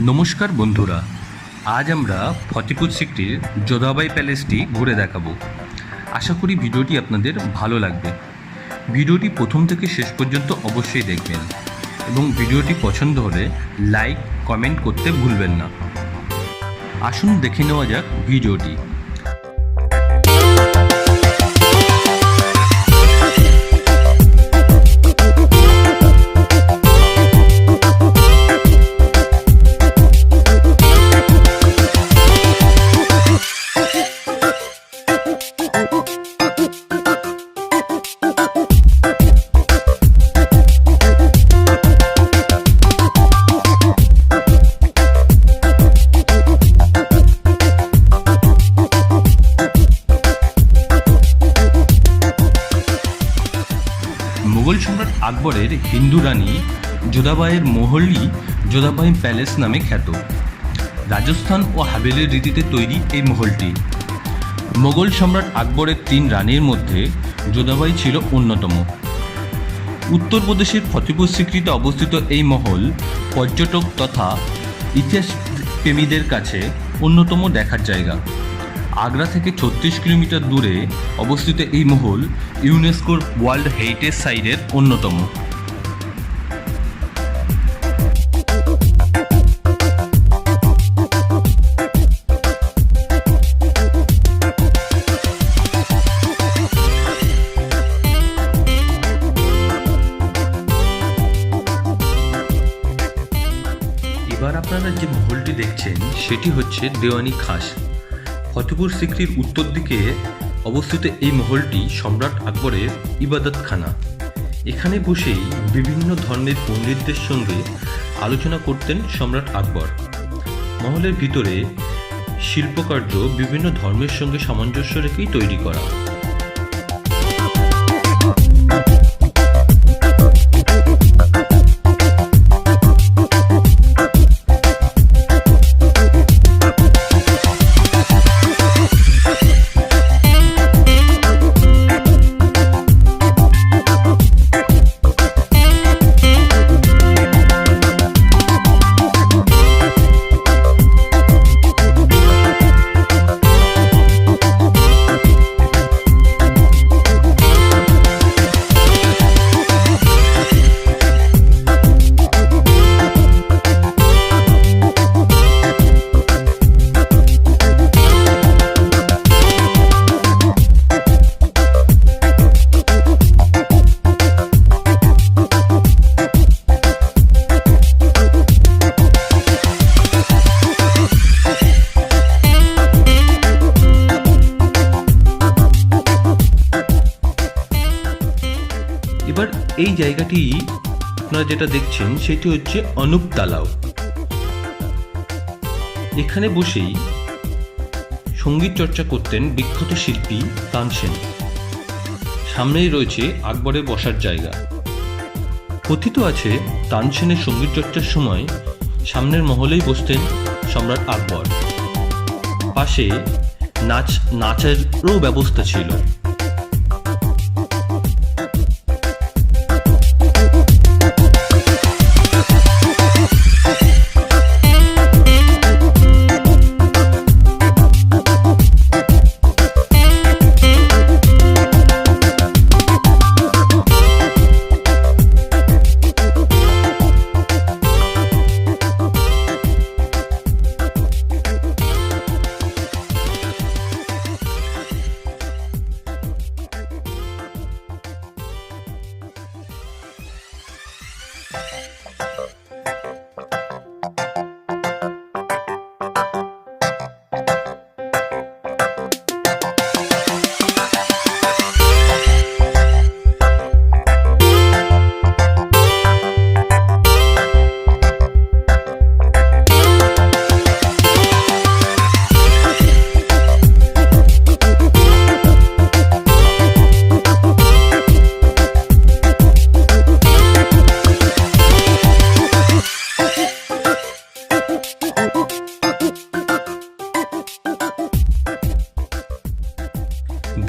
নমস্কার বন্ধুরা, আজ আমরা ফতেপুর সিক্রির যোধাবাই প্যালেসটি ঘুরে দেখাবো। আশা করি ভিডিওটি আপনাদের ভালো লাগবে। ভিডিওটি প্রথম থেকে শেষ পর্যন্ত অবশ্যই দেখবেন এবং ভিডিওটি পছন্দ হলে লাইক কমেন্ট করতে ভুলবেন না। আসুন দেখে নেওয়া যাক ভিডিওটি। মুঘল সম্রাট আকবরের হিন্দু রানী যোধাবাইয়ের মহলই যোধাবাই প্যালেস নামে খ্যাত। রাজস্থান ও হাভেলির রীতিতে তৈরি এই মহলটি। মোগল সম্রাট আকবরের 3 রানীর মধ্যে যোধাবাই ছিল অন্যতম। উত্তরপ্রদেশের ফতেপুর সিক্রিতে অবস্থিত এই মহল পর্যটক তথা ইতিহাস প্রেমীদের কাছে অন্যতম দেখার জায়গা। আগ্রা থেকে 36 কিলোমিটার দূরে অবস্থিত এই মহল ইউনেস্কোর ওয়ার্ল্ড হেরিটেজ সাইটের অন্যতম। এবার আপনারা যে মহলটি দেখছেন সেটি হচ্ছে দেওয়ানি-খাস। ফতেপুর সিক্রির উত্তর দিকে অবস্থিত এই মহলটি সম্রাট আকবরের ইবাদতখানা। এখানে বসেই বিভিন্ন ধর্মের পণ্ডিতদের সঙ্গে আলোচনা করতেন সম্রাট আকবর। মহলের ভিতরে শিল্পকার্য বিভিন্ন ধর্মের সঙ্গে সামঞ্জস্য রেখেই তৈরি করা। এবার এই জায়গাটি আপনারা যেটা দেখছেন সেটি হচ্ছে অনুপ তালাও। এখানে বসেই সঙ্গীত চর্চা করতেন বিখ্যাত শিল্পী তানসেন। সামনেই রয়েছে আকবরের বসার জায়গা। কথিত আছে তানসেনের সঙ্গীত চর্চার সময় সামনের মহলেই বসতেন সম্রাট আকবর। পাশে নাচেরও ব্যবস্থা ছিল।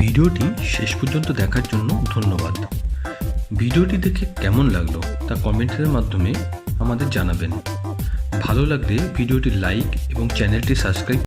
ভিডিওটি শেষ পর্যন্ত দেখার জন্য ধন্যবাদ। ভিডিওটি দেখে কেমন লাগলো তা কমেন্টের মাধ্যমে আমাদের জানাবেন। ভালো লাগলে ভিডিওটি লাইক এবং চ্যানেলটি সাবস্ক্রাইব